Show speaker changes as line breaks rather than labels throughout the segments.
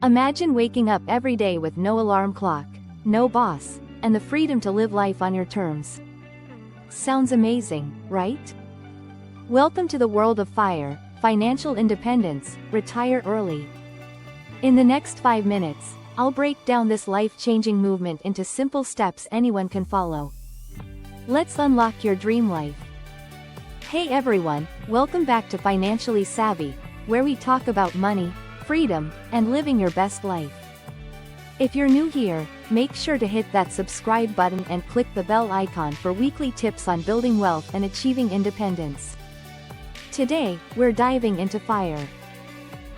Imagine waking up every day with no alarm clock, no boss, and the freedom to live life on your terms. Sounds amazing, right? Welcome to the world of FIRE, financial independence, retire early. In the next 5 minutes, I'll break down this life-changing movement into simple steps anyone can follow. Let's unlock your dream life. Hey everyone, welcome back to Financially Savvy, where we talk about money, freedom, and living your best life. If you're new here, make sure to hit that subscribe button and click the bell icon for weekly tips on building wealth and achieving independence. Today, we're diving into FIRE.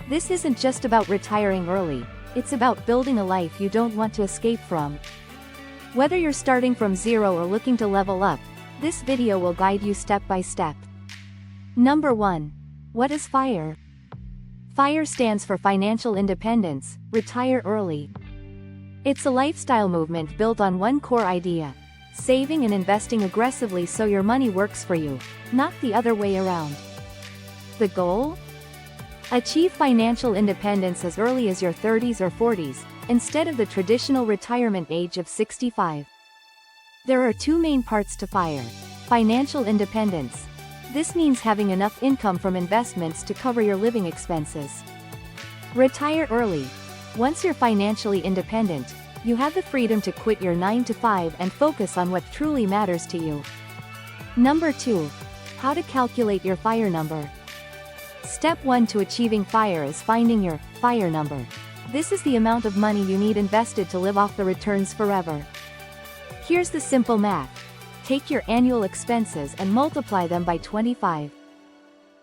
This isn't just about retiring early, it's about building a life you don't want to escape from. Whether you're starting from zero or looking to level up, this video will guide you step by step. Number 1. What is FIRE? FIRE stands for Financial Independence, Retire Early. It's a lifestyle movement built on one core idea: saving and investing aggressively so your money works for you, not the other way around. The goal? Achieve financial independence as early as your 30s or 40s, instead of the traditional retirement age of 65. There are two main parts to FIRE. Financial independence. This means having enough income from investments to cover your living expenses. Retire early. Once you're financially independent, you have the freedom to quit your 9-to-5 and focus on what truly matters to you. Number 2. How to calculate your FIRE number. Step 1 to achieving FIRE is finding your FIRE number. This is the amount of money you need invested to live off the returns forever. Here's the simple math. Take your annual expenses and multiply them by 25.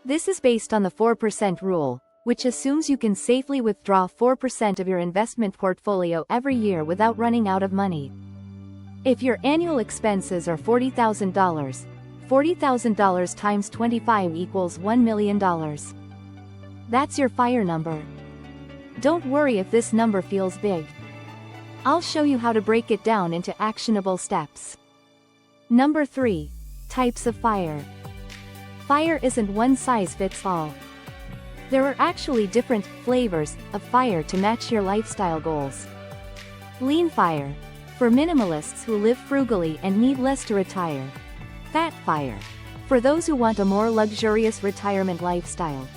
This is based on the 4% rule, which assumes you can safely withdraw 4% of your investment portfolio every year without running out of money. If your annual expenses are $40,000, $40,000 times 25 equals $1 million. That's your FIRE number. Don't worry if this number feels big. I'll show you how to break it down into actionable steps. Number 3. Types of FIRE. FIRE isn't one size fits all. There are actually different flavors of FIRE to match your lifestyle goals. Lean FIRE, for minimalists who live frugally and need less to retire. Fat FIRE, for those who want a more luxurious retirement lifestyle.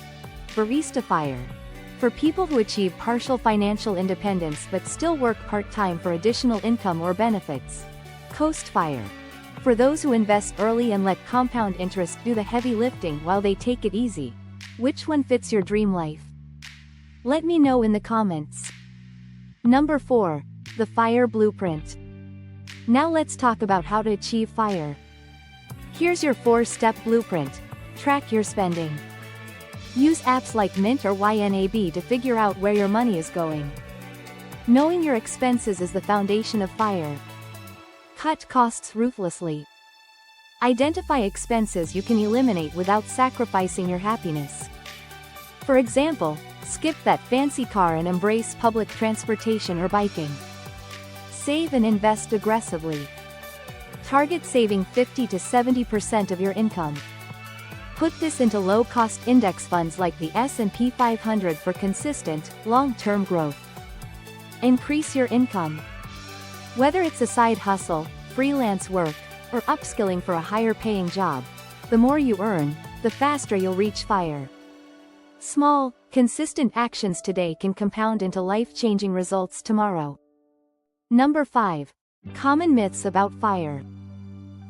Barista FIRE, for people who achieve partial financial independence but still work part-time for additional income or benefits. Coast FIRE, for those who invest early and let compound interest do the heavy lifting while they take it easy. Which one fits your dream life? Let me know in the comments. Number 4. The FIRE Blueprint. Now let's talk about how to achieve FIRE. Here's your 4-step blueprint. Track your spending. Use apps like Mint or YNAB to figure out where your money is going. Knowing your expenses is the foundation of FIRE. Cut costs ruthlessly. Identify expenses you can eliminate without sacrificing your happiness. For example, skip that fancy car and embrace public transportation or biking. Save and invest aggressively. Target saving 50 to 70% of your income. Put this into low-cost index funds like the S&P 500 for consistent, long-term growth. Increase your income. Whether it's a side hustle, freelance work, or upskilling for a higher-paying job, the more you earn, the faster you'll reach FIRE. Small, consistent actions today can compound into life-changing results tomorrow. Number 5. Common myths about FIRE.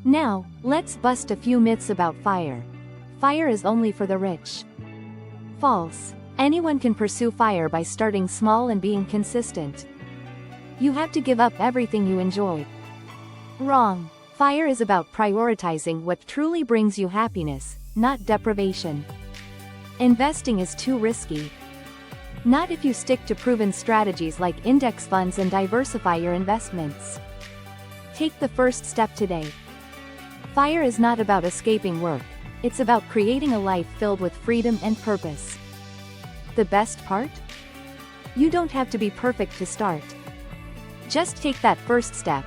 Now, let's bust a few myths about FIRE. FIRE is only for the rich. False. Anyone can pursue FIRE by starting small and being consistent. You have to give up everything you enjoy. Wrong. FIRE is about prioritizing what truly brings you happiness, not deprivation. Investing is too risky. Not if you stick to proven strategies like index funds and diversify your investments. Take the first step today. FIRE is not about escaping work, it's about creating a life filled with freedom and purpose. The best part? You don't have to be perfect to start. Just take that first step.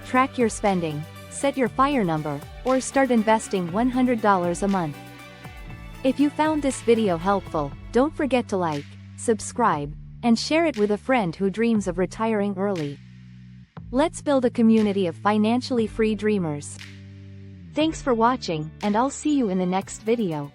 Track your spending, set your FIRE number, or start investing $100 a month. If you found this video helpful, don't forget to like, subscribe, and share it with a friend who dreams of retiring early. Let's build a community of financially free dreamers. Thanks for watching, and I'll see you in the next video.